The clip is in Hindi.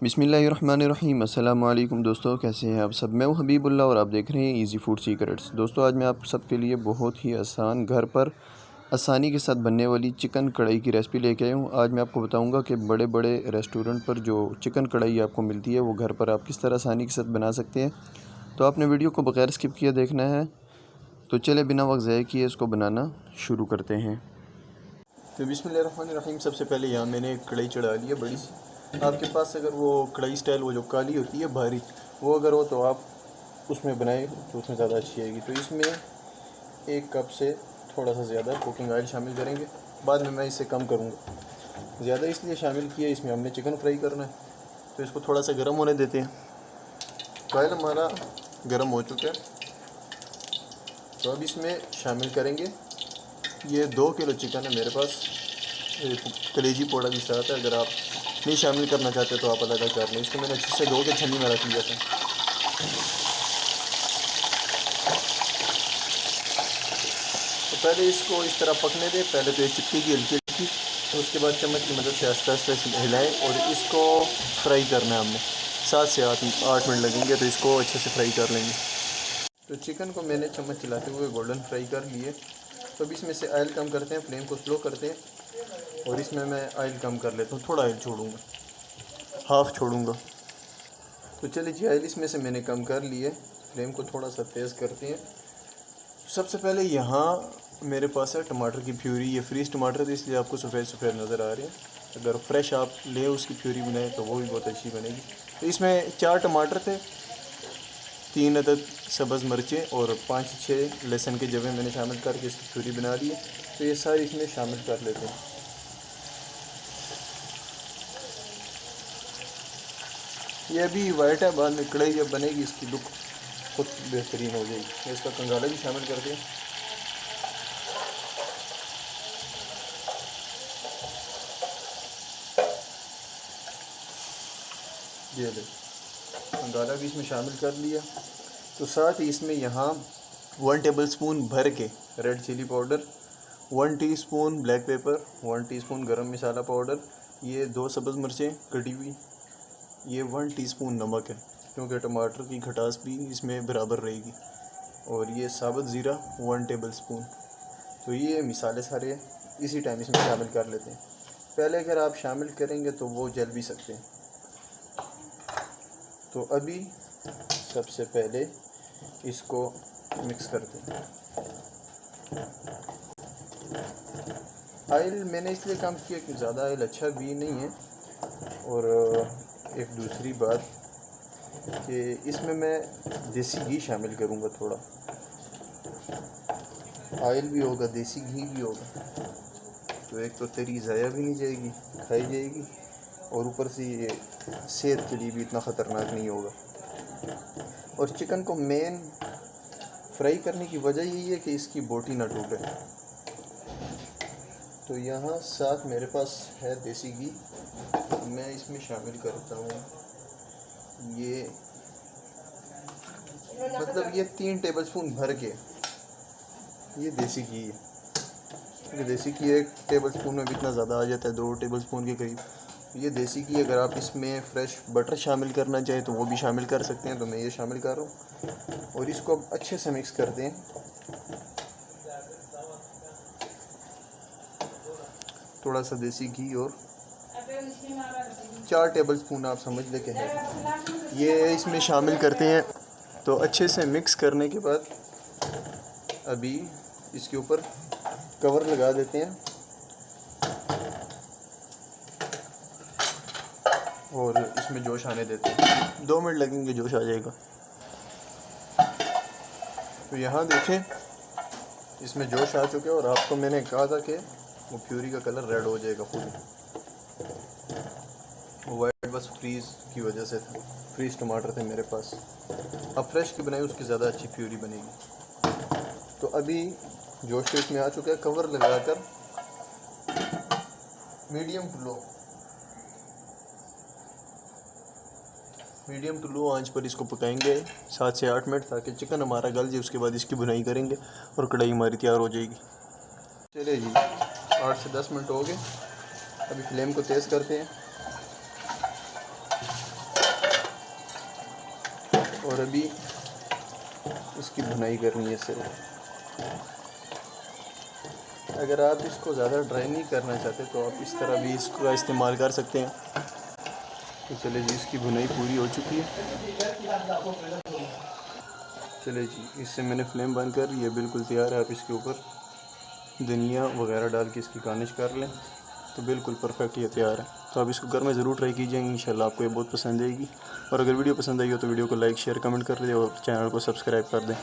बिस्मिल्लाहिर्रहमानिर्रहीम। अस्सलाम वालेकुम दोस्तों, कैसे हैं आप सब। मैं हूं हबीबुल्लाह और आप देख रहे हैं इजी फूड सीक्रेट्स। दोस्तों, आज मैं आप सबके लिए बहुत ही आसान, घर पर आसानी के साथ बनने वाली चिकन कढ़ाई की रेसिपी लेके आया हूं। आज मैं आपको बताऊंगा कि बड़े बड़े रेस्टोरेंट पर जो चिकन कढ़ाई आपको मिलती है वो घर पर आप किस तरह आसानी के साथ बना सकते हैं। तो आपने वीडियो को बगैर स्किप किए देखना है। तो चले बिना वक्त ज़ाय किए इसको बनाना शुरू करते हैं। तो बिस्मिल्लाहिर्रहमानिर्रहीम। सबसे पहले यहाँ मैंने एक कढ़ाई चढ़ा ली है बड़ी सी। आपके पास अगर वो कढ़ाई स्टाइल वो जो काली होती है भारी, वो अगर हो तो आप उसमें बनाए तो उसमें ज़्यादा अच्छी आएगी। तो इसमें 1 कप से थोड़ा सा ज़्यादा कुकिंग ऑयल शामिल करेंगे। बाद में मैं इसे कम करूँगा। ज़्यादा इसलिए शामिल किया, इसमें हमने चिकन फ्राई करना है। तो इसको थोड़ा सा गर्म होने देते हैं। तो ऑयल हमारा गर्म हो चुका है। तो अब इसमें शामिल करेंगे, ये 2 किलो चिकन है मेरे पास। कलेजी पाउडर भी साथ है, अगर आप नहीं शामिल करना चाहते तो आप अलग कर लें। इसको मैंने अच्छे से धो के छन्नी में रख लिया था। तो पहले इसको इस तरह पकने दें। पहले तो ये चिपकेगी हल्की हल्की, तो उसके बाद चम्मच की मदद से आस्ते आस्ते हिलाएं और इसको फ्राई करना है हमने। 7 से 8 मिनट लगेंगे, तो इसको अच्छे से फ्राई कर लेंगे। तो चिकन को मैंने चम्मच चलाते हुए गोल्डन फ्राई कर लिए। तो अब इसमें से ऑयल कम करते हैं, फ्लेम को स्लो करते हैं और इसमें मैं ऑयल कम कर लेता हूँ। थोड़ा ऑयल छोड़ूंगा, हाफ़ छोड़ूंगा। तो चलिए जी, ऑयल इसमें से मैंने कम कर लिए। फ्लेम को थोड़ा सा तेज़ करते हैं। सबसे पहले यहाँ मेरे पास है टमाटर की प्यूरी। ये फ्रीज़ टमाटर थे इसलिए आपको सफ़ेद सफ़ेद नज़र आ रहे हैं। अगर फ्रेश आप ले उसकी प्यूरी बनाएं तो वो भी बहुत अच्छी बनेगी। तो इसमें 4 टमाटर थे, 3 अदद सब्ज़ मिर्चें और 5 से 6 लहसुन के जवे मैंने शामिल करके इसकी प्यूरी बना ली है। तो ये सारी इसमें शामिल कर लेते हैं। ये अभी वाइट है, बाद में कढ़ाई जब बनेगी इसकी लुक खुद बेहतरीन हो जाएगी। इसका कंगाला भी शामिल करते हैं। ये ले, कंगाला भी इसमें शामिल कर लिया। तो साथ ही इसमें यहाँ 1 टेबलस्पून भर के red chilli powder, 1 teaspoon black pepper, 1 teaspoon garam masala powder, ये 2 सब्ज़ मिर्चें कटी हुई, ये 1 टीस्पून नमक है क्योंकि टमाटर की खटास भी इसमें बराबर रहेगी, और ये साबुत ज़ीरा 1 टेबलस्पून। तो ये मिसाले सारे इसी टाइम इसमें शामिल कर लेते हैं। पहले अगर आप शामिल करेंगे तो वो जल भी सकते हैं। तो अभी सबसे पहले इसको मिक्स करते हैं। ऑयल मैंने इसलिए कम किया कि ज़्यादा ऑयल अच्छा भी नहीं है, और एक दूसरी बात कि इसमें मैं देसी घी शामिल करूँगा। थोड़ा ऑयल भी होगा, देसी घी भी होगा, तो एक तो तेरी ज़ाया भी नहीं जाएगी, खाई जाएगी, और ऊपर से ये सेहत के लिए भी इतना ख़तरनाक नहीं होगा। और चिकन को मेन फ्राई करने की वजह यही है कि इसकी बोटी ना टूटे। तो यहाँ साथ मेरे पास है देसी घी, मैं इसमें शामिल करता हूँ। ये मतलब ये 3 टेबलस्पून भर के ये देसी घी है, क्योंकि देसी घी 1 टेबलस्पून में भी इतना ज़्यादा आ जाता है, 2 टेबलस्पून के करीब। ये देसी घी, अगर आप इसमें फ्रेश बटर शामिल करना चाहें तो वो भी शामिल कर सकते हैं। तो मैं ये शामिल कर रहा हूँ और इसको अब अच्छे से मिक्स करते हैं। थोड़ा सा देसी घी और 4 टेबलस्पून आप समझ ले के है, ये इसमें शामिल करते हैं। तो अच्छे से मिक्स करने के बाद अभी इसके ऊपर कवर लगा देते हैं और इसमें जोश आने देते हैं। 2 मिनट लगेंगे, जोश आ जाएगा। तो यहाँ देखें, इसमें जोश आ चुके हैं और आपको मैंने कहा था कि वो प्यूरी का कलर रेड हो जाएगा खुद। वाइट बस फ्रीज़ की वजह से था, फ्रीज़ टमाटर थे मेरे पास। अब फ्रेश की बनाई उसकी ज़्यादा अच्छी प्यूरी बनेगी। तो अभी जोश तो इसमें आ चुका है। कवर लगाकर मीडियम टू लो आंच पर इसको पकाएंगे 7 से 8 मिनट, ताकि चिकन हमारा गल जाए। उसके बाद इसकी बुनाई करेंगे और कढ़ाई हमारी तैयार हो जाएगी। चलिए जी, 8 से 10 मिनट हो गए। अभी फ्लेम को तेज़ करते हैं। और अभी इसकी भुनाई करनी है सिर्फ। अगर आप इसको ज़्यादा ड्राई नहीं करना चाहते तो आप इस तरह भी इसका इस्तेमाल कर सकते हैं। तो चले जी, इसकी भुनाई पूरी हो चुकी है। चले जी, इससे मैंने फ्लेम बंद कर ली है, बिल्कुल तैयार है। आप इसके ऊपर धनिया वगैरह डाल के इसकी गार्निश कर लें तो बिल्कुल परफेक्ट ये तैयार है। तो आप इसको घर में ज़रूर ट्राई कीजिए, इंशाल्लाह आपको ये बहुत पसंद आएगी। और अगर वीडियो पसंद आई हो तो वीडियो को लाइक शेयर कमेंट कर दें और चैनल को सब्सक्राइब कर दें।